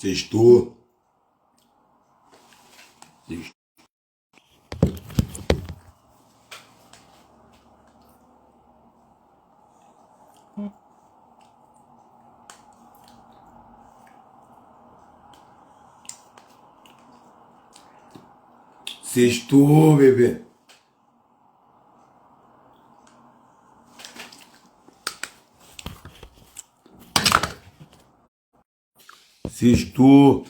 Sextou. Sextou, bebê. Sextou.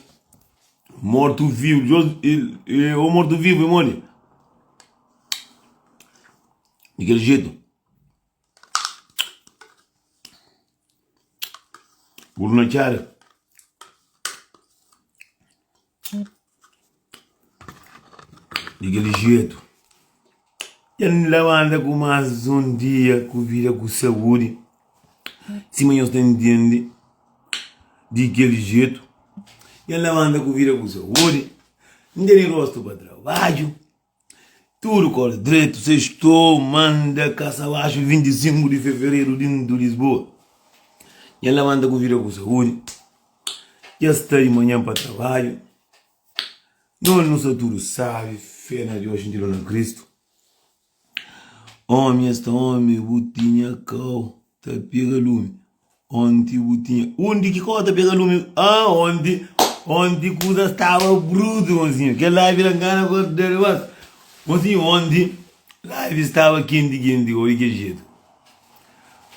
Morto-vivo. Ô, morto-vivo, mole. Daquele jeito. Pulo na cara. Daquele jeito. E ela anda com mais um dia, com vida, com saúde. Se amanhã você entende, daquele jeito. E ela anda com vida, com saúde. Não tem rosto para trabalho. Tudo corre direito. Sextou, manda, caça abaixo, 25 de fevereiro, dentro de Lisboa. E ela anda com vida, com saúde. E está de manhã para trabalho. Nós não só tudo sabe, fé na Deus, em na Cristo. Homem, esta homem, botinha, cal, tá pega lume. Onde botinha, onde que cota pega lume? Ah, onde coisa estava bruto, mozinho. Que live era gana com o derivado. Mozinho, onde live estava quente, olha que jeito.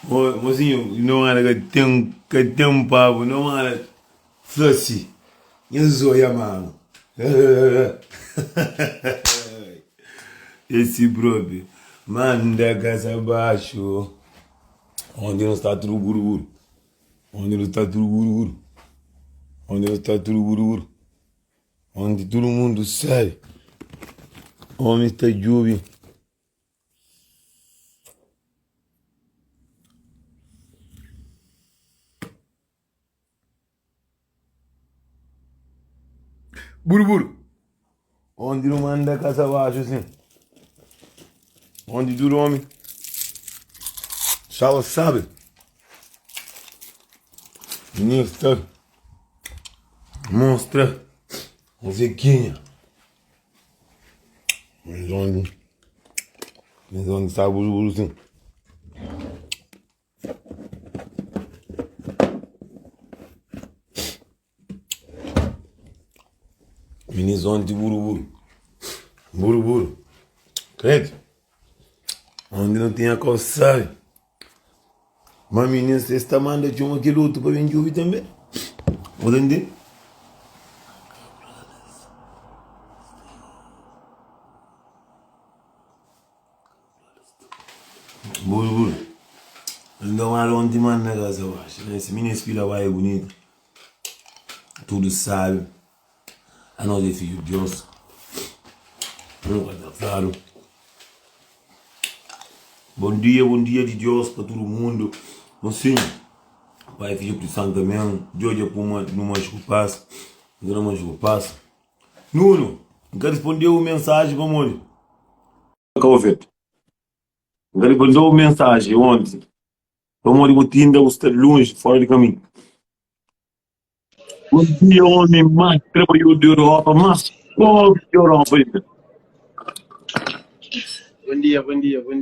Mozinho, não era que tem um pavo, não era flashy. Eu sou chamado. Esse próprio manda a casa abaixo. Onde não está tudo guru. Onde não está tudo guru. Onde não está tudo guru. Onde todo mundo sai. Homem está jovem. Buru. Onde não manda a casa abaixo assim. Onde dura homem. Só sabe. Menino está. Monstra. Zequinha. Mas onde está o buru assim. Minizone de buru. Credo? Onde não tem a calçada. Mas menina, você está mandando de um aquele outro para vir de ouvir também. Pode entender? Buru. Ainda mais onde manda na casa abaixo. Esse menino inspira vai é bonito. Tudo sabe. A nós é filho de Deus. Não vai dar claro. Bom dia de Deus para todo mundo. Mocinho, Pai, Filho e Santo também. De hoje para uma chupaça. Não mais chupaça. Nuno, nunca respondeu mensagem para morrer. Nunca respondeu mensagem ontem. Para morrer, o Tinder está longe, fora de caminho. Bom dia, homem mais trabalhador da Europa, mais pobre da Europa. Bom dia. Bom dia. Bom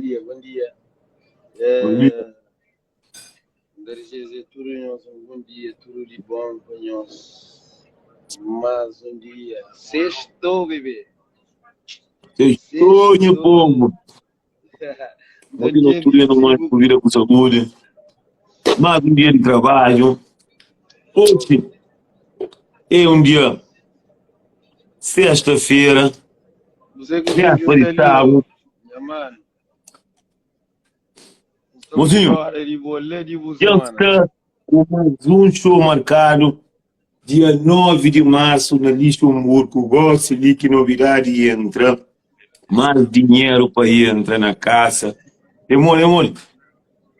dia, tudo de bom para nós. Mais um dia. Sextou, bebê. Sextou, meu povo. Hoje não estou indo mais por vida com saúde. Mais um dia de trabalho. Hoje é um dia, sexta-feira. Você conseguiu ter sábado. Mano. Mozinho, já está com mais um show marcado, dia 9 de março, na Luxemburgo. Gosto de que novidade entra, mais dinheiro para entrar na casa. Demônio.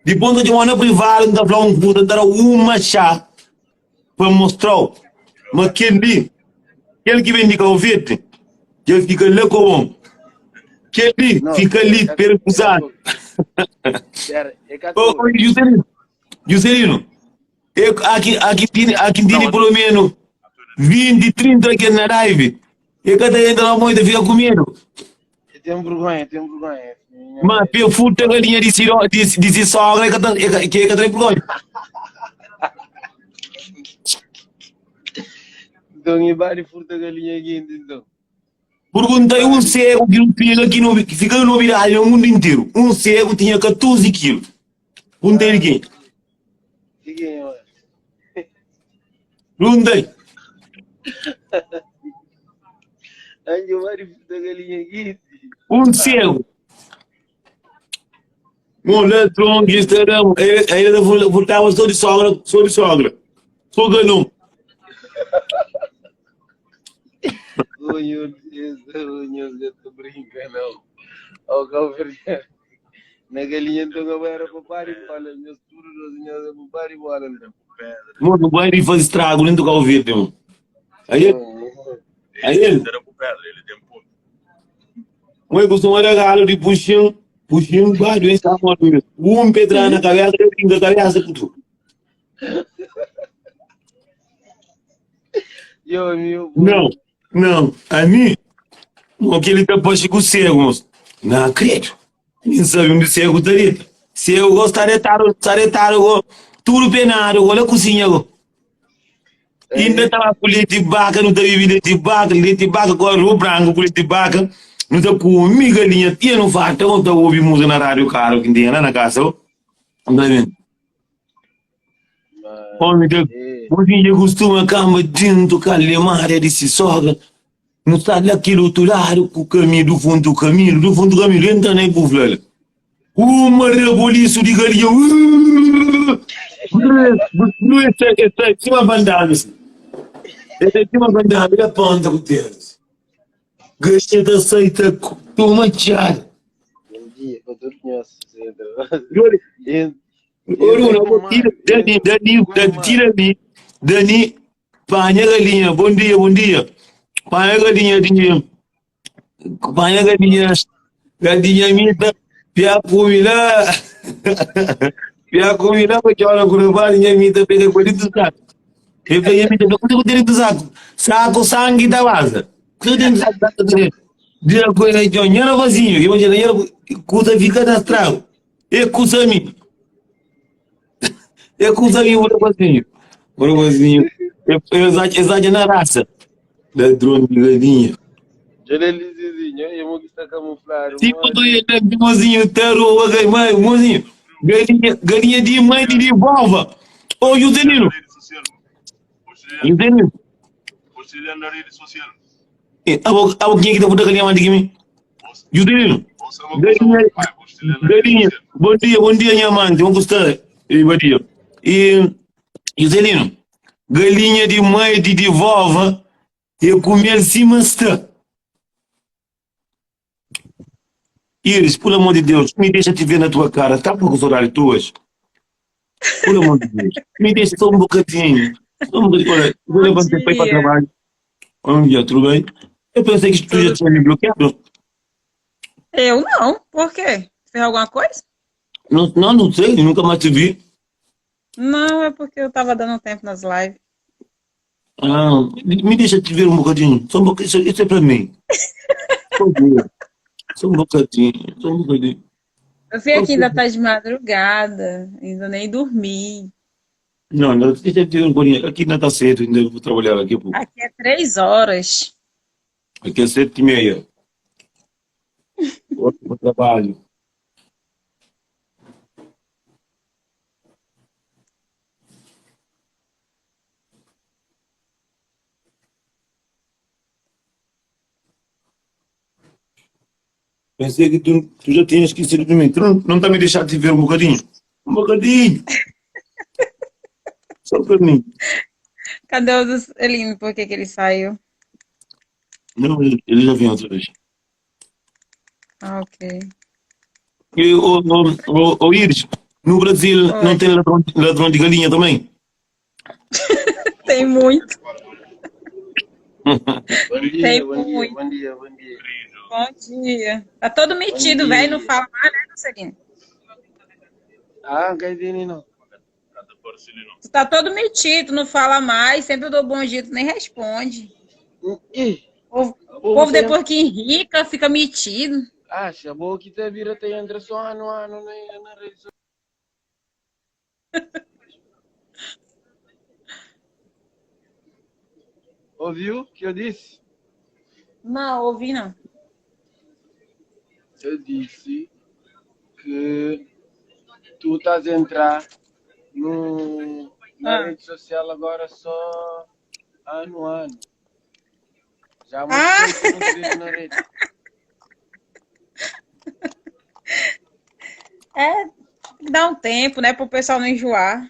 De ponto de maneira privada, ainda falando que vou dar uma chá para mostrar. Mas aquele que vem de Calvete, que fica lá com aquele fica ali percusado. Juscelino, aqui tem pelo menos 20, 30 aqui na live. E cada entra lá muito, fica com medo. Tem vergonha, tem vergonha. Mas eu fui ter a linha de sogra que é tem vergonha. Então, e vai furta galinha aqui, então. Perguntei um cego que não fica aqui no, que fica no viral no mundo inteiro. Um cego tinha 14 quilos. Perguntei quem? Fiquem, olha. Perguntei. Aí vai furta galinha aqui. Um cego. Moletom, Instagram. Ele voltava só de sogra. Só de sogra. Só galão. Oh, meu Deus, eu tô brincando, não. Ó, Calverde. Na galinha, então, eu era para parir, olha, meus turos, minhas para parir, olha, pedra. Mano, vai ele fazer estrago, nem tocar o vídeo, mano. Aí ele. Era para pedra, ele tem ponto. Mãe costuma regalo de puxinho, guarda esse amor mesmo. Pedra na cabeça, eu tenho cabeça com tudo. Não, a mim, aquele que pode com o cego, moço. Não acredito. Nem sabe onde o cego tá dentro. Cego gosta de taretado, tudo penado, olha a cozinha, ainda estava com leite de vaca, não estava bebendo leite de vaca com arroz branco, com leite de vaca, não estava com galinha, tinha no fato, não estava ouvindo música na rádio, caro, que tinha lá na casa, não está vendo? Homem, hoje eu costumo cama dentro, calemar, disse sogra, não está daquele outro lado, com o caminho do fundo do caminho, entra na bufla. Uma reboliço de galinha, não é uma bandada, ele tem uma bandeira ponta com Deus. Gostei da seita, toma tchau. Bom dia, eu tô conheço. Dani, panha galinha, bom dia. Panha galinha mita, pia comida, porque olha, quando vai, minha mita, pega com ele do saco. Eu peguei mita, eu cuidei dentro do saco, sangue da vaza. Cuidei dentro do saco, dia coisa aí, John, era vazio, imagina, era coisa fica na estrada. É coisa minha. É coisa minha, o vazio. Exagero na raça. Ladrão de galinha. Jalelinho, eu vou estar camuflado. Tipo do de mozinho, tero, mozinho. Galinha de mãe de vovó. Ô, Juscelino. Auxiliar na rede social. Alguém que tá botando galinha mais de mim? Juscelino. Galinha. Bom dia, minha mãe. Vamos gostar. Bom dia. E, Juscelino. Galinha de mãe de vovó. Eu comer cima está. Iris, pelo amor de Deus, me deixa te ver na tua cara. Tá com os horários tuas? Pelo amor de Deus. Me deixa só um bocadinho. Olha, vou levantar para ir para o trabalho. Bom dia, tudo bem? Eu pensei que tu já tinha me bloqueado. Eu não. Por quê? Fez alguma coisa? Não sei, nunca mais te vi. Não, é porque eu tava dando tempo nas lives. Ah, me deixa te ver um bocadinho. Só um bocadinho. Isso é para mim. Só um bocadinho. Eu vi aqui ainda tá de madrugada, ainda nem dormi. Não, deixa eu te ver um bocadinho. Aqui não está cedo, ainda vou trabalhar aqui a pouco. Aqui é 3 horas. Aqui é 7h30. Outro trabalho. Pensei que tu já tinhas esquecido de mim. Tu não tá me deixando te ver um bocadinho? Um bocadinho. Só para mim. Cadê o Juscelino? Por que ele saiu? Não, ele já vinha outra vez. Ah, ok. E o Iris, no Brasil não tem ladrão de galinha também? Tem muito. Bom dia. Bom dia. Tá todo metido, velho. Não fala mais, né, Juscelino? Ah, Gaidini não. Porcelino. Tu tá todo metido, não fala mais, sempre eu dou bom dia, tu nem responde. Ih, O povo depois que enrica, fica metido. acha, boa que te vira tem entre só ano na rede social. Ouviu o que eu disse? Não, ouvi não. Eu disse que tu estás a entrar na rede social agora só ano a ano. Já há muito tempo que eu não te vejo na rede. É, dá um tempo, né, pro pessoal não enjoar.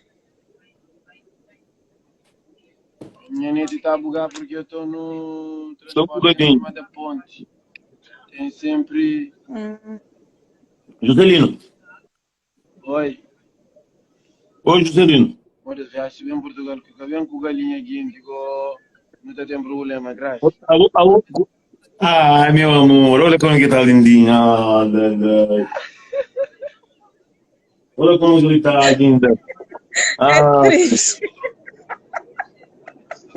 Minha net está a bugar porque eu estou no Estou transporte em bugadinho. cima da ponte. Tem sempre... Juscelino. Oi. Oi, Juscelino. Olha, já estive em Portugal, que eu venho com galinha aqui, digo, não tem problema, graças. Alô, alô. Ah, meu amor, olha como que tá lindinha. Ah, olha como ele tá linda. Ah, É triste.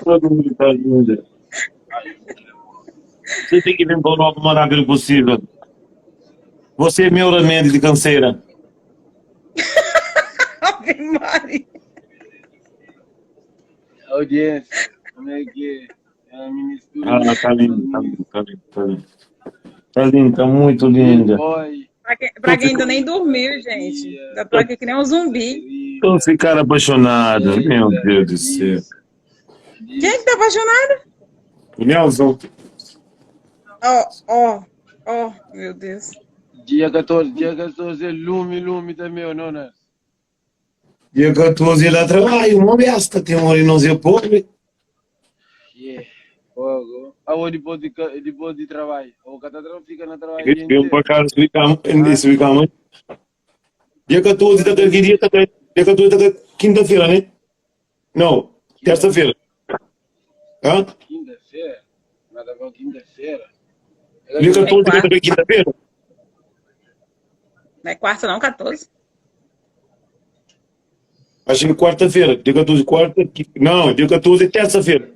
olha como ele tá linda. Você tem que vir para o logo o mais rápido possível. Você é meu remédio de canseira. Ave Maria. Audiência, como é que é a ministra? Ah, tá lindo, tá lindo, tá lindo, tá lindo. Tá lindo, tá muito linda. Boy, Pra quem ainda nem dormiu, gente. Já tô aqui que nem um zumbi. Tô ficar apaixonado, meu Deus do céu. Quem é que tá apaixonado? Nelson, Ó, meu Deus. dia 14 é lume também, não, né? dia 14 lá trabalho, uma besta, tem um orinozinho pobre. Yeah, fogo. Aonde depois de trabalho? O cara fica na trabalho Eu tenho para cá, explicamos. Dia 14 tá aqui, dia 14 tá quinta-feira, né? Não, terça-feira. Hã? Quinta-feira? Nada com quinta-feira. Dia 14 tá aqui, quinta-feira? Não é quarta não, 14. Acho que quarta-feira. Dia 14, quarta. Não, dia 14 é terça-feira.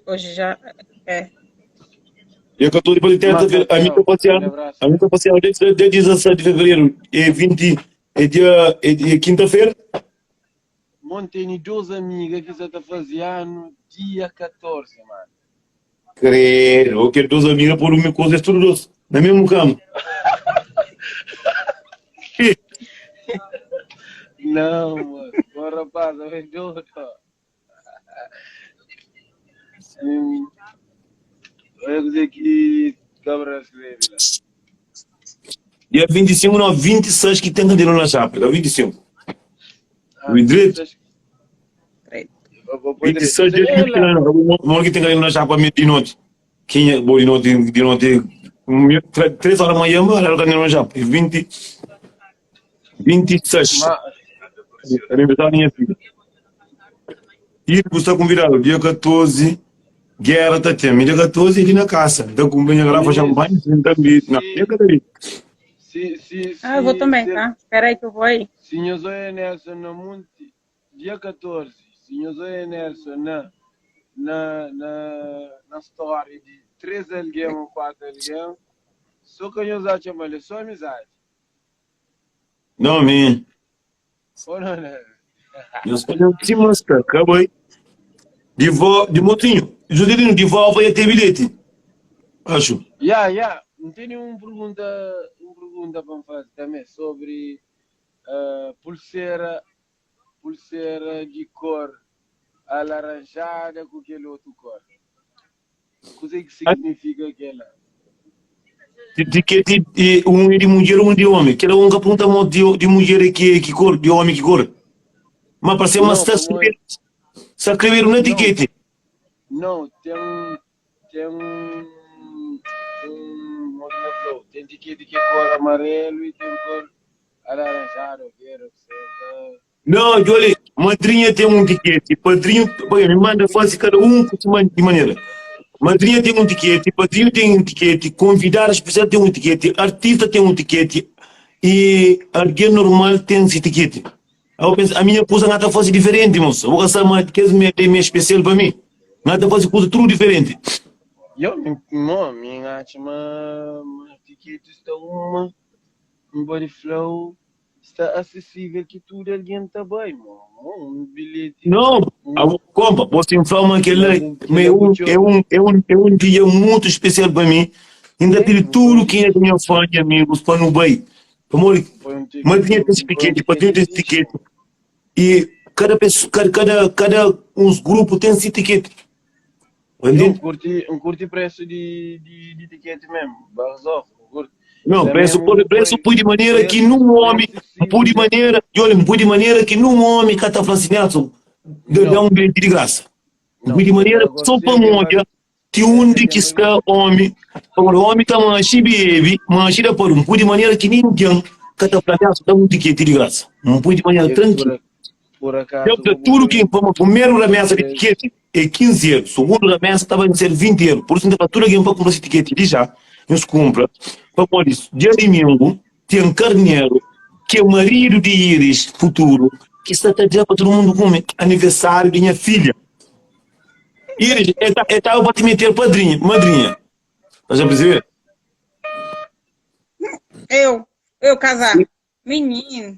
Hoje já é. Dia 14 depois de terça-feira. A minha tá passeando dia 17 de fevereiro. É 20. É quinta-feira. Ontem, 12 amigas que você está fazendo dia 14, mano. Credo, eu quero duas amigas por uma coisa estudosa. Na mesmo campo. Não, mano. Bom, rapaz, eu vejo outro. Eu ia dizer que cabra escreve lá. Dia 25, não, 26 que tem dinheiro na chapa. Dia 25. O direito? 26 dias que tem que tem dinheiro na chapa de noite. Quem é bom de noite? 3 horas da manhã, mas ela tem dinheiro na chapa. 26. Aniversário da minha filha. E custa convidado. Dia 14. Guerra tá tendo. Dia 14 ele na casa. Da companhia garrafa champanhe. Não, dia 14. Eu vou também, tá? Espera aí que eu vou aí. Senhor Zoe Nelson na Monte, dia 14. Senhor Zoe Nelson na história de 3 alguém ou 4 alguém. Só que eu já chamei só amizade. Não, man. Ou não, né? Eu sou de mostra, acabou aí. De motinho. Juscelino, de volta vai ter bilhete. Acho. Yeah. Não tem nenhuma pergunta para me fazer também sobre pulseira de cor alaranjada com aquele outro cor. O que significa aquela? De um de mulher ou um de homem. Que era um que aponta de mulher que cor, de homem que cor. Mas para ser uma escrever uma etiqueta. Não, tem etiqueta que é cor amarelo e tem cor alaranjado, verde, etc. Não, olha, madrinha tem um etiquete, padrinho, me manda faz cada um de maneira. Madrinha tem um etiquete, padrinho tem um etiquete, convidado especial tem um etiquete, artista tem um etiquete, e alguém normal tem esse etiquete. Eu penso, a minha coisa não fosse diferente, moça. Vou gastar uma etiqueta meio especial para mim. Não fosse coisa tudo diferente. Eu, minha arte, uma etiqueta está um body flow, está acessível que tudo alguém está bem, um bilhete. Não, compra, você informa que ele é um dia muito especial para mim. Ainda tem tudo que é da minha família, amigos, para no bem. Amor, mas tinha esse etiquete, para ter esse etiquete. E cada pessoa, cada uns grupos tem esse etiquete. Curti preço de etiquete mesmo, barzof, curti. Não, preço por de maneira que num homem, por de maneira que num homem que está fascinado, dá um bilhete de graça. Por de maneira só para mulher, que onde que está homem, o homem está manchi bebe, manchi da por por de maneira que ninguém que está fascinado dá um etiquete de graça. Por de maneira tranquila. Por acaso. Tudo que para o primeiro remessa de etiquete é 15 euros, o segundo remessa estava a ser 20 euros. Por isso, a fatura que para comprar esse etiquete de já, nos compra. Para por isso, dia de domingo, tem um carneiro, que é o marido de Iris, futuro, que está a dizer para todo mundo comer aniversário de minha filha. Iris, estava para te meter madrinha. Estás a perceber? Eu casar. Menino.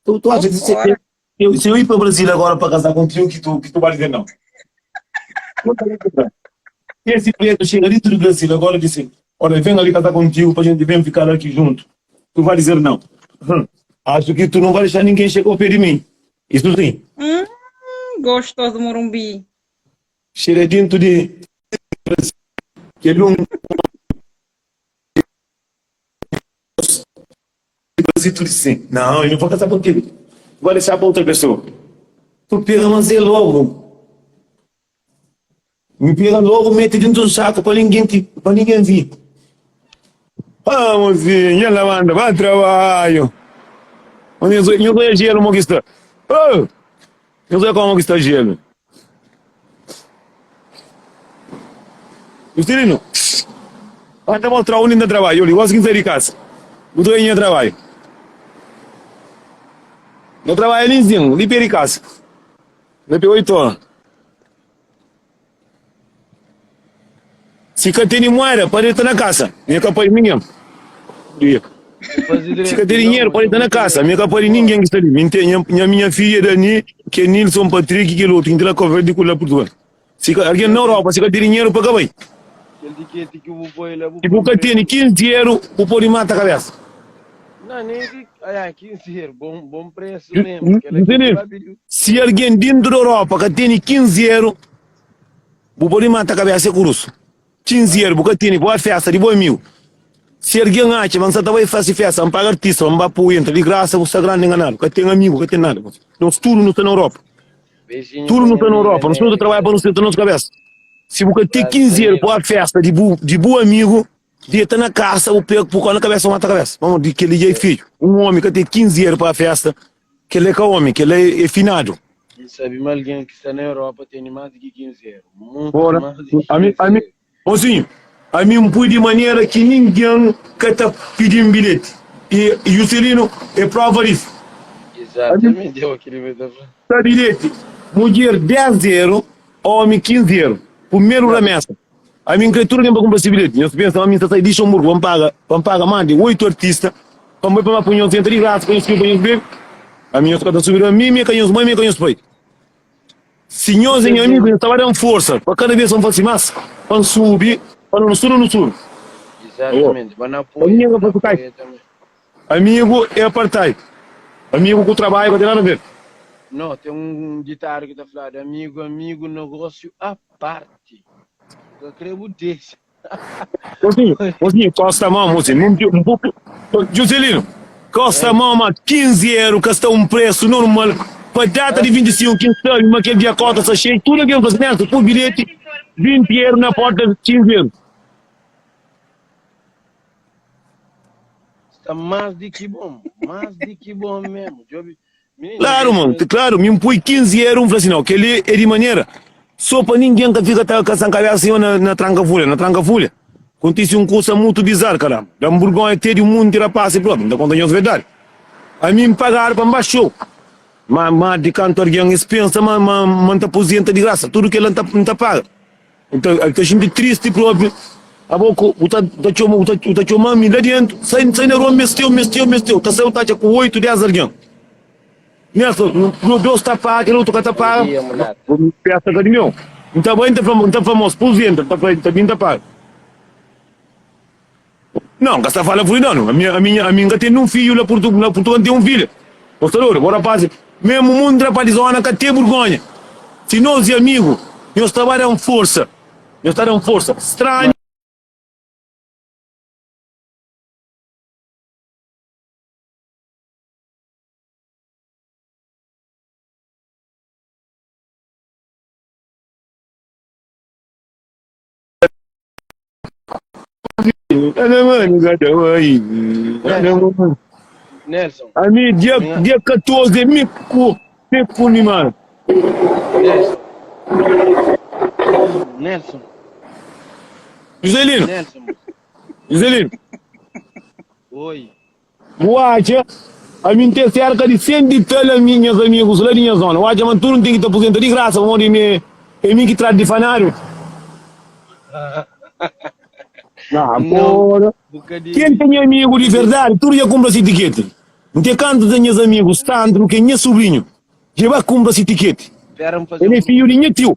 Tu acha que se eu ir para o Brasil agora para casar contigo, que tu vai dizer não? Esse preto chega dentro do Brasil agora e disse: olha, vem ali casar contigo para a gente vir ficar aqui junto. Tu vai dizer não. Acho que tu não vai deixar ninguém chegar ao pé de mim. Isso sim. Gostoso do Morumbi. Chega dentro de que ele um Brasil tu disse: não, eu não vou casar contigo. Vou deixar para outra pessoa. Tu pega, mas é logo. Me pega logo, mete dentro do saco para ninguém ver. Vamos, mozinha, lavanda, vai trabalho. Eu sou gelo, como que está? Eu sei como que está gelo. Juscelino, vai mostrar onde ainda trabalho. Eu gosto de sair de casa. Eu estou em trabalho. Eu trabalho lisinho, ali perto de casa. Depois 8 horas. Se que tem dinheiro, pode estar na casa. Minha capa de ninguém. Se que tem dinheiro, pode estar na casa. Minha capa de ninguém que está ali. Minha filha Dani, que é Nilson Patrick, que é outro, que é cover de Cula Portugal. Se alguém na Europa, se que tem dinheiro, para acabar. E porque tem 15 euros, o pode matar a cabeça. Não, nem 15 euros, bom preço mesmo. Se alguém dentro da Europa que tem 15 euros, o pode matar a cabeça com o russo. 15 euros, porque tem boa festa de boa mil. Se alguém acha, mas você vai fazer festa, não paga artista, não vai para o entra, de graça, você está grande enganado, porque tem amigo, que tem nada. Nós tudo não está na Europa. Tudo não está na Europa, nós não trabalhamos para não ser na nossa cabeça. Se você tem 15 euros para a festa de bom amigo, de estar na casa, o pego por na cabeça, mata a cabeça. Vamos dizer que ele é filho. Um homem que tem 15 euros para a festa, que ele é homem, que ele é finado. E sabe, alguém que está na Europa tem mais de 15 euros. Muito mais de 15 euros. Mozinho, a mim põe de maneira que ninguém quer estar pedindo bilhete. E o Juscelino é prova disso. Exatamente, eu aquele mesmo. Está bilhete, mulher 10 euros, homem 15 euros. Primeiro remessa. A minha criatura nem para comprar esse bilhete. Eu penso, a minha está de Xamburgo, vamos pagar mais de 8 artistas, vamos para uma punhão de graça, conheço que eu conheço bem. A minha está subindo a mim, minha conheço mãe, minha conheço pai. Senhores e amigos, eu estava dando força, para cada vez vamos fazer mais, para subir, para no sul ou no sul. Exatamente, para não apoiar. Amigo é apartheid. Amigo com trabalho, não tem nada a ver. Não, tem um ditado que está falando, amigo, negócio à parte. Eu creio desse. Mozinho, costa a mão, mozinho. Juscelino, costa a mão, 15 euros, que está um preço normal. Para data de 25, 15 euros, mas aquele dia a cota está cheia, tudo aquilo que você pensa, por bilhete, 20 euros na porta, 15 euros. Está mais de que bom mesmo. Claro, mano, claro, me põe 15 euros, falei assim, não, que ele é de maneira, só para ninguém que fica com essa cabeça assim na tranca-folha, Acontece uma coisa muito bizarra, caramba. Da Borgonha ter um mundo de rapazes próprio, não conta a verdade. A mim me pagaram para baixo. Mas de cantor que é pensa, mas tá aposenta de graça. Tudo que ele não tá paga. Então, a gente triste próprio. A boca, o tá chamando lá dentro. Sai na rua, mesteu. Tá saindo tá com 8, 10 alguém. Nessa, o dois tá paga, o outro tá paga. Peça de meu. Então, tá famoso, aposenta, tá vindo tá paga. Não, que está falando não. A minha tem um filho lá Portugal tem um filho. Posterior, agora passa. Mesmo o mundo para zona que tem vergonha. Se nós e amigos, nós trabalhamos força. Nós trabalhamos força. Estranho. Nelson. A mim, dia 14, me mano. Nelson. Joselino. Oi. Boacha, a mim tem cerca de 100 de tela minhas amigos lá na minha zona. Boacha, mas tu não tem que te aposentar de graça, onde me que traz de fanário. Porra. Quem tem amigo de verdade, tu já compra esse etiquete. Não tem canto de meus amigos, Sandro, que é meu sobrinho. Já vai comprar esse etiquete. Ele é filho de meu tio.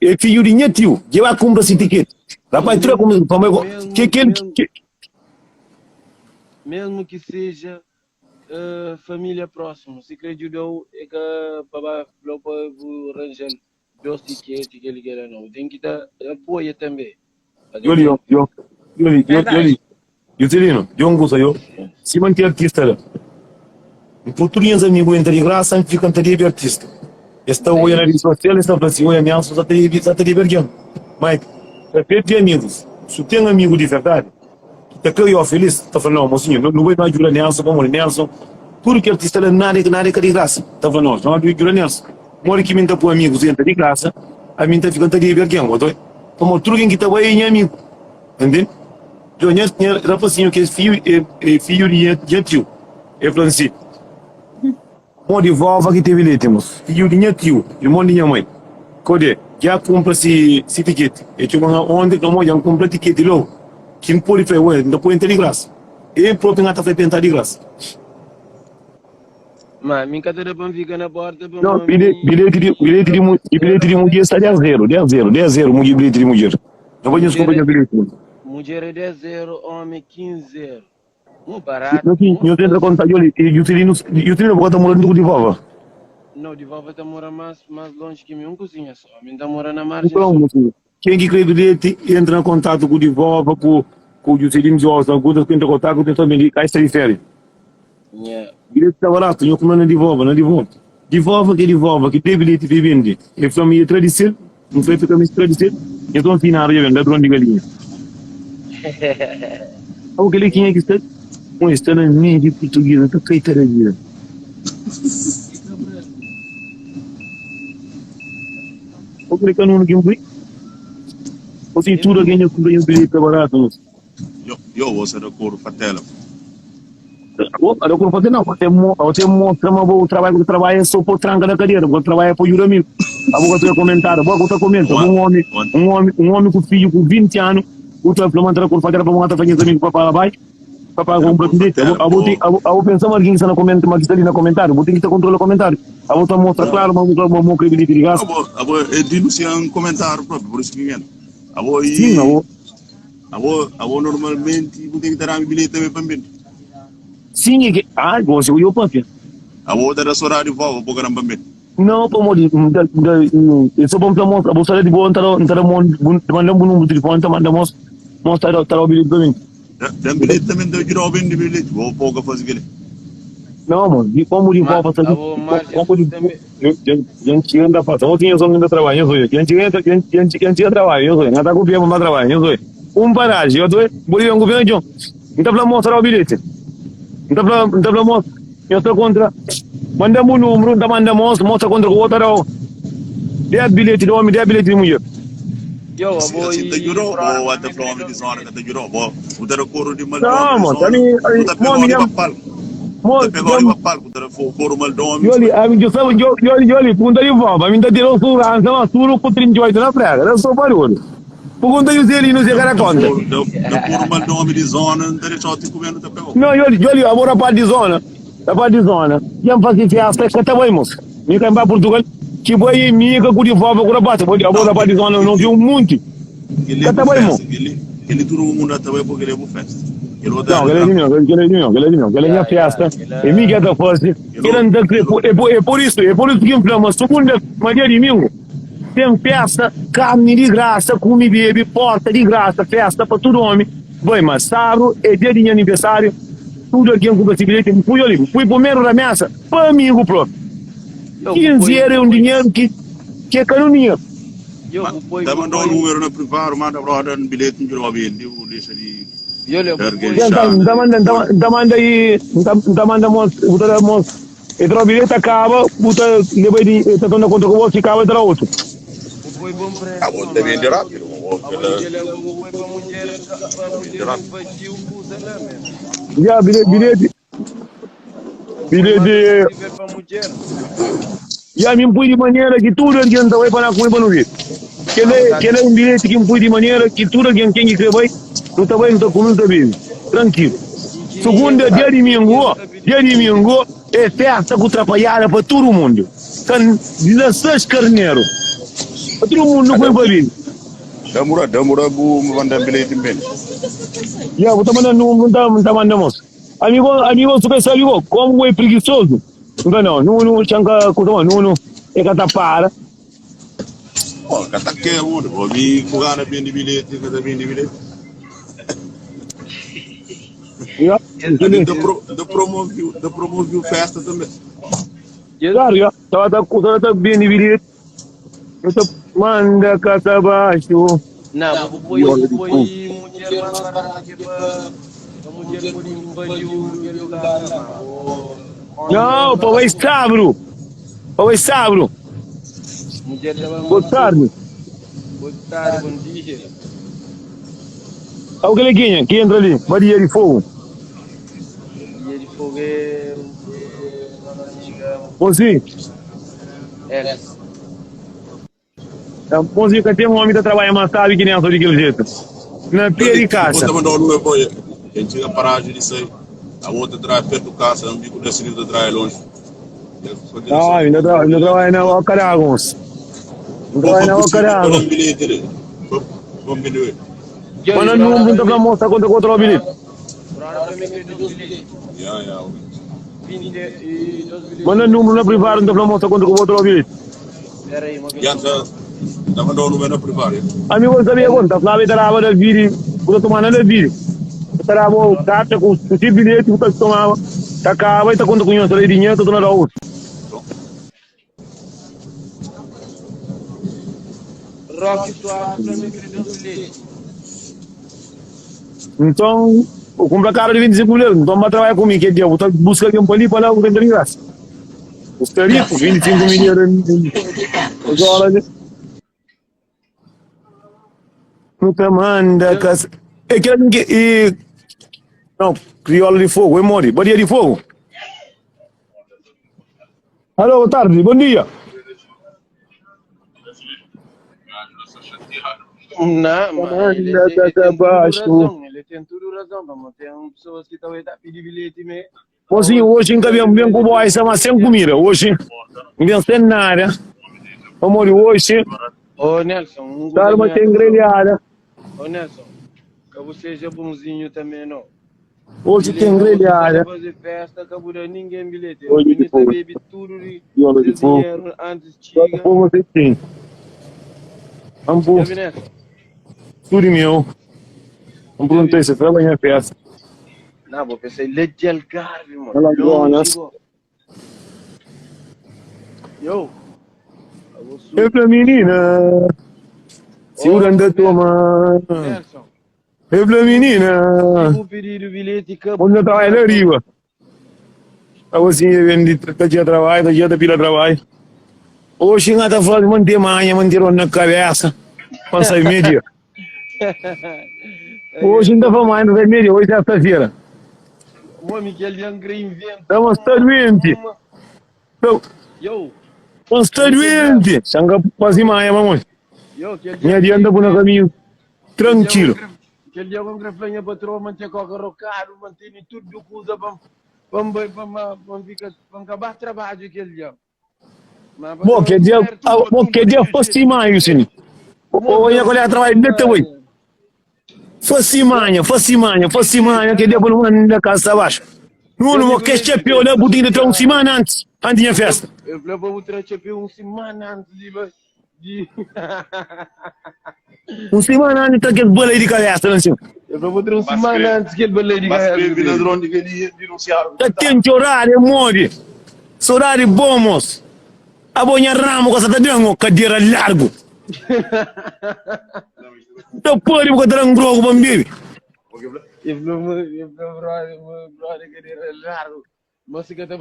É filho de meu tio. Já vai comprar esse etiquete. Rapaz, tu é como... Mesmo que seja família próxima, se acreditou é que para o Rangel dois etiquetes que ele quer não. Tem que dar apoio também. Juscelino, eu não gosto, se manter artista lá. Em português, amigo, entra de graça, fica de artista. Esta hoje na rede social, esta para si, hoje a minha só está de vergonha. Mas, repete, amigos, se tem amigo de verdade, que está eu feliz, está falando, não, mocinho, não vai mais ajudar Nelson, vamos Nelson, tudo que artista lá, nada de graça. Está falando, não ajuda Nelson. Mora que me está por amigos, entra de graça, a mim está ficando de vergonha, como tudo que está aí é amigo, entende? Eu tinha rapazinho que é filho de tio, é francês. Mó de vovó que teve leite, moço. Filho de tio, irmão de minha mãe. Cadê? Já compra esse ticket. Eu tinha onde que eu já compra ticket logo. Quem pode fazer, ué, não pode entrar de graça. Ele próprio não está fazendo de graça. Mas minha cadeira para ficar na porta. Não, bilhete de mulher está 10-0, bilhete de mulher. Não vou desculpar o bilhete. Mulher é 10-0, homem 15-0. Muito barato. Eu tenho contato ali. E o Celino está morando de vovó. Não, de vovó está morando mais longe que mim, cozinha só. A mim está morando na margem. Então, quem que crê bilhete entra em contato com o de vovó, com o Celino de Oslo, com o que entra em contato com o também, aí está de férias. Bilhete está barato, eu como não é de vovó, não é de vovó. De vovó, que tem bilhete para vender. É família tradicional, não foi família tradicional. Então, assim, na área, vende, drone de galinha. O que ele tinha que estar? Um está na minha de português, está feita a vida. O que ele não quer ouvir? O cintura ganha o bilhete barato. Eu vou ser a cor fatela. Eu não fazer não, você mostra o trabalho que trabalha só por tranca da cadeira, o trabalho é por juro amigo. A boca tu comentar, a boca tu comenta, um homem com filho com 20 anos, o tu implementar a cor fatela para montar fazer também para papai vai. Papai compra bilhete. Eu pensar mais que na comentário, mas ali na comentário, vou ter que ter controle do comentário. A outra mostra claro, mas eu vou mostrar bilhete de graça. É denunciar um comentário próprio, por isso que vem. Sim, normalmente vou ter que dar bilhete também para mim. Sim, é que você olhou para mim. Vou dar a sua rádio vovó para caramba mim. Não, para morrer, eu só vou mostrar, vou sair de boa, mandar um número de telefone, mostrar o bilhete para mim. Dan bilhete também deu girar o bem de bilhete, vou pouco fazer aquele. Não, mano, de como de volta fazer. Como de gente anda passando, eu tinha só ainda trabalho, eu sou. Gente trabalho, eu sou. Nada copiando mais trabalho, eu sou. Paragem, eu sou. Bolívia um governo, John. Então para mostrar o bilhete. Então para mostrar, eu estou contra. Manda um número, manda mostra contra o outro. 10 bilhetes de homem, 10 bilhetes de mulher. Yo, Sì, boy, assim, te giuro, o até falou homem de zona, te giuro, bo, o te coro di mal No, dom, mo, zona, tani, o te mo, pegou mi di jam, papal, o mo, te pegou di jam, papal, o te coro mal dom, yoli, jo sabu, yoli, punta di vova, mi tati lo su ranza, ma suru putrin joy na prega, da so barulho. Pugunta yu zeli no se cara conta. da coro mal dom di zona, te só te comendo te pegou. No, yoli, amor a parte de zona, a parte de zona. Jam faz fiesta, que tá bem, moço. Mi can ba Portugal, que boy mi ka gudi vova kura bate, boy, amor a parte de zona, não viu muito. Ele Que é tá por bem, mo. festa, ele tudo o mundo até vai porque ele é por festa. Ele vai dar Não, ele aquele é de calma. mim, aquele é de mim, aquele é de mim, aquele é minha festa. E mi que tá fosse. É por isso que inflama, segunda, maneira de mim. Tem festa, carne de graça, come bebe, porta de graça, festa para todo homem. Vai, mas sábado é dia de aniversário, tudo aqui com possibilidade. Fui ali, fui primeiro da mesa, para amigo próprio. 15 euros é um dinheiro que é caroninha. Yo, boy, Tá mandando o número na privado, manda para dar um bilhete no jogo ele, deixa de yo le Damanda aí, damanda mos, e troca bilhete acaba, puta, leva de, tá dando conta com você, acaba e dá outro. boy bom preço. Ah, vou te vender rápido, Já, bilhete, já me põe de maneira que tudo adianta vai para comer para não vir. Que é um bilhete que me põe de maneira que tudo alguém tem que vai, não tá vai, não tá comendo, tá bem, tranquilo. Segunda, dia de domingo, é festa com atrapalhada para todo mundo. Tem 16 carneiros. Para todo mundo não foi para vir. Demora bu mandar bilhete bem. Já, vou estar mandando, não tá mandando, moço. Amigo, super amigo, como é preguiçoso. Não, chanca, não, é que tá para. Oh, kata que mundo, vou vir cugar bem de bilhete, cada bem de bilhete. Já, Da promoveu festa também. claro, já, tá bem de bilhete. Manda casa abaixo. Não, boy, mulher mais barata que para mulher por invadir o lugar. Não, para o sabro. Mulher Boa tarde. Boa tarde, bom dia. Olha o galeguinha que entra ali, Maria de Fogo. Dia de fogueiro, Bonzinho, bonzinho que tem um homem que trabalha mais tarde que nem a sua daquele jeito. Na pia de casa. Vou mandar o número para ele. A gente chega a paragem disso aí. A outra traz perto do casa, um bico desse livro traz longe. Ah, ainda trabalha na Ocaragons. Trabalha na Ocaragons. Vamos ver. Manda número para mostrar quanto contra o bilhete. Manda número na privada para mostrar quanto contra o bilhete. Já está mandando o número na privada. Amigo, sabia quanto? Flávio estava no vídeo, vou tomar no vídeo. Estava o carta com o bilhete, vou tomar. Acaba e está quanto conhece o dinheiro, estou na rua. Rock suave para me querer bilhete. Então, eu compro a cara de 25 milhões, então vai trabalhar comigo, que é dia, vou buscar aqui um pali para lá, vou ter graça. Gostaria com 25 milhões. Agora, não te manda, casa. É que não, crioula de fogo, é mori, Maria de Fogo. Alô, boa tarde, bom dia. Não, ele tem tudo razão, mas tem pessoas que estão aí pedindo bilhete mesmo. Mozinho, hoje encaminhamos bem com o boy, mas sem comida, hoje, não tem nada. Amor, hoje, Ô Nelson, tá uma tem grelhada. Ô Nelson, que você seja bonzinho também, não. Hoje tem grelhada. Fazer festa, acabou de ninguém bilhete. Hoje O ministro depois. bebe tudo de Depois. dinheiro antes de Só por você tem. Vamos, tudo meu. Vamos perguntar se foi amanhã a festa. Não, vou pensar em leite de Algarve, mano. Ela donas. Yo. É pra menina. Segurando a tua mão. Nelson. É pra menina. Vou pedir o bilhete que Onde eu trabalho na riba. A você vende, tá de trabalho, tá de pila trabalho. Hoje ainda tá falando de manter manha, manter na cabeça. Pra sair meio-dia. Hoje ainda vamos mais, não vai meio-dia, hoje é sexta-feira. O homem que ele inventa. Estamos doentes. Yo, Estamos doentes. Sanga quase mais, mamãe. yo, que ele Minha dia anda por um caminho tranquilo. que ele um grafenha patrão, manter qualquer caro, manter tudo que usa para acabar trabalho que ele Bom, que dia fosse mais, sim. Olha qual é a trabalho de teu. Fosse manhã, que dia por um da casa abaixo. Não, que este é pior, né? Budinho de trão semana antes da festa. Eu vou trazer semana antes de Semana antes que bola de cabeça, não sei. eu vou trazer semana antes que ele baleia de Mas escrevi na drone que ele denunciaram. Tem horário, mori. Horário bons. A bonha ramo com essa tadango, cadeira largo. Então pode me contar grogo para mim. Eu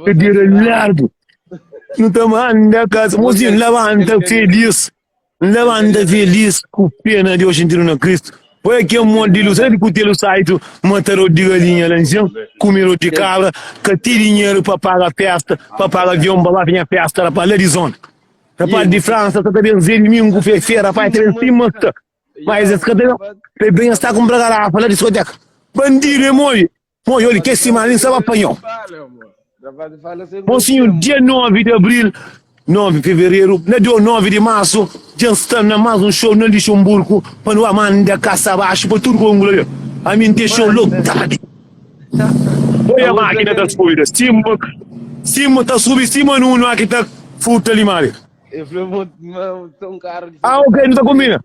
Cadeira largo. Não tá manda casa, mozinho levanta feliz, com pena de hoje em dia no Cristo. Foi aqui um monte de luz, ele puteiro site, mataram de galinha lá em cima, comeram de cabra, que tem dinheiro para pagar festa, para pagar avião, para lá vir a festa, para Arizona. Rapaz de França, tá bem domingo, feira, rapaz, tem cima, mas esse cadê, bem está com garrafa lá de discoteca. Bandido é moi, olha que esse malinho sabe apanhar. Mocinho, dia 9 de abril, 9 de fevereiro, na dia 9 de março, já estamos na mais um show no Luxemburgo, para o Amanda caça abaixo, para tudo com o a mim tem show lotado. Olha a máquina das coisas, cima tá subindo, cima no aqui tá futa ali, Mário. Eu falei, tão caro. Ah, ok, não tá combina.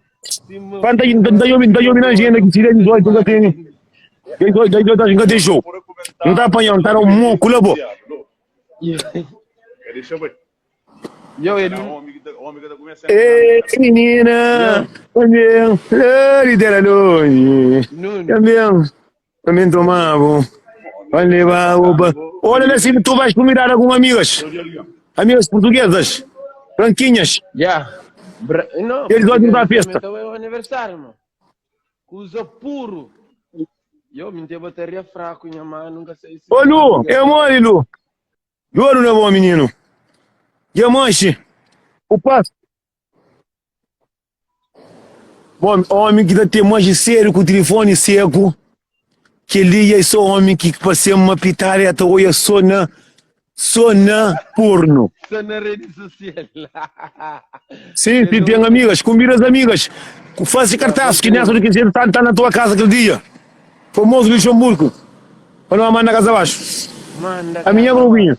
Quando tá indo na agenda que tira 18, nunca tem. Nunca tem show. Não tá apanhando, tá no moco, lá, pô. Deixa eu ver. Yo, ele Homem que tá começando. Ei, menina. Também. Lidera longe. Também tomava. Vai levar oba. Olha se tu vais convidar algumas amigas portuguesas, branquinhas. Já. Não. Eles vão vir pra festa. Então é o aniversário, mano. Usa puro. Eu me tenho bateria fraca, minha mãe nunca sei se. Ô, Lu, é mole, Lu. Lu não é bom, menino. E a manche? O passo. Bom, homem que dá ter manche sério com o telefone seco. Que ele é só homem que passei uma pitareta ou é só na porno. Só na rede social. Sim, tem amigas, combina as amigas. Faz cartaz que nessa do que você tá na tua casa aquele dia. Famoso Luxemburgo. Para não mandar na casa abaixo. A minha grupinha.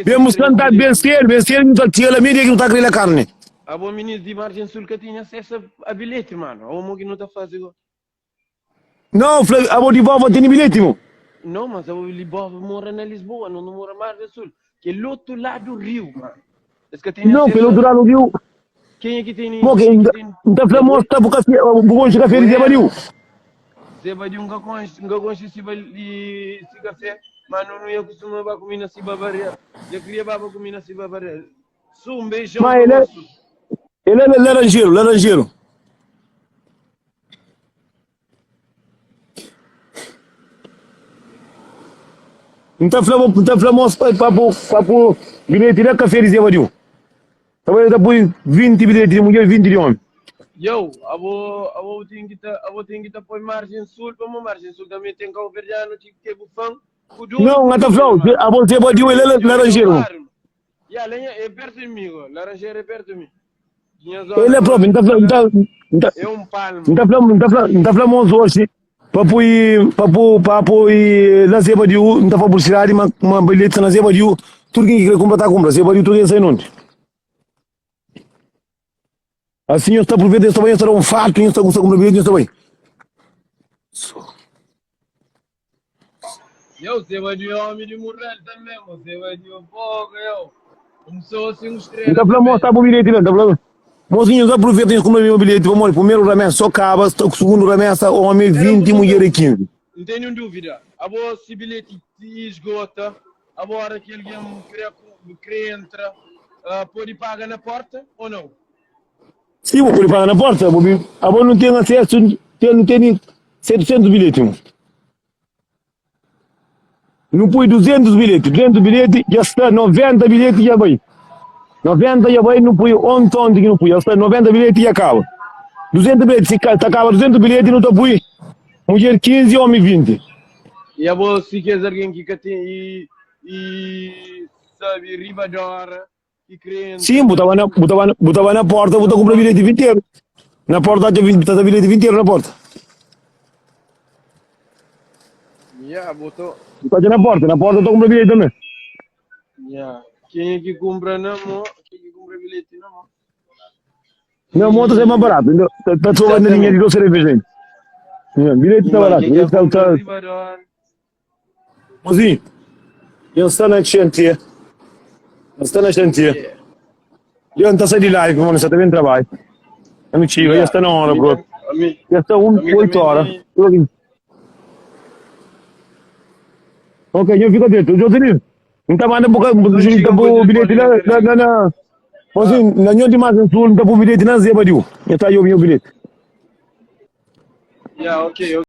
Vemos cantar vencer, não está tirando a mídia que não está querendo a carne. A bom ministro de Margem Sul que tinha acesso a bilhete, mano. A homem que não está fazendo. Não, a bom de Bova tem bilhete, meu. Não, mas a Bova mora na Lisboa, não mora na Margem Sul. Que é do outro lado do rio, mano. Não, pelo outro lado do rio. Quem é que tem? Bom, quem está famoso está por café, o bom de café de Zebadiu. Zebadiu nunca conhece esse café. Mas não ia costumar para comer na Cibabaré. Eu queria para comer na Cibabaré. Um beijão. Mas ele é laranjeiro. Não está famoso para o bilhete de café de Zebadiu. Talvez depois 20 bilhetes de mulher, 20 de homem. Eu, vou ter que estar para Margem Sul, para a Margem Sul também tem que haver já no tipo que é bufão. Não, até flor, a você pode ir ele laranjeiro. É perto de mim, laranjeiro é perto de mim. Ele é próprio, é um palmo. Não famoso hoje. Para na Zebadiu, não está publicidade, mas uma bilhete na Zebadiu, tudo que quer comprar, compra. Zebadiu, tudo que sai não. Assim, eu estou por ver, eu estou um fato, eu estou com bilhete, eu estou bem. Você vai de homem de Murrel também, você vai de fogo, começou assim uns três. Então, para mostrar o bilhete, não, tá. Mozinho, já aproveita e compra o bilhete, vamos, primeiro remessa, só acaba, o segundo remessa, homem 20, mulher 15. Não tenho dúvida, agora se bilhete esgota, agora que alguém quer entrar, pode pagar na porta ou não? Sim, vou parar na porta. A não tem acesso, não tem 700 bilhetes. Não põe 200 bilhetes. 200 bilhetes, já está 90 bilhetes já vai. 90 já vai, não põe ontem que não põe. Já está 90 bilhetes e acaba. 200 bilhetes, se acaba 200 bilhetes, não está põe. Mulher 15, homem 20. E a boa se quer alguém que tem e sabe, riba de hora e crente. Sim, botava na porta, botar comprar bilhete 20 euros. Na porta, está bilhete 20 euros na porta. Yeah, botou. Está na porta está comprar bilhete também. Yeah. Quem é que compra não, quem é que compra bilhete não? Não, moto é mais barato. Está só vendendo dinheiro de 2 cervejas. Bilhete está barato. Bilhete está. Riba de hora. Mozinho, eu estou na chantier. Eu estou na chantier. Eu não estou saindo de live, mano. Só estou bem trabalho. Amigo, eu estou na hora, bro. Eu estou 8 horas. Ok, eu fico dentro. Eu estou ali. Não está mais na boca do bilhete na. Mozinho, na minha demais, não está o bilhete na Zebadiu. Eu estou aí o meu bilhete. Yeah, ok.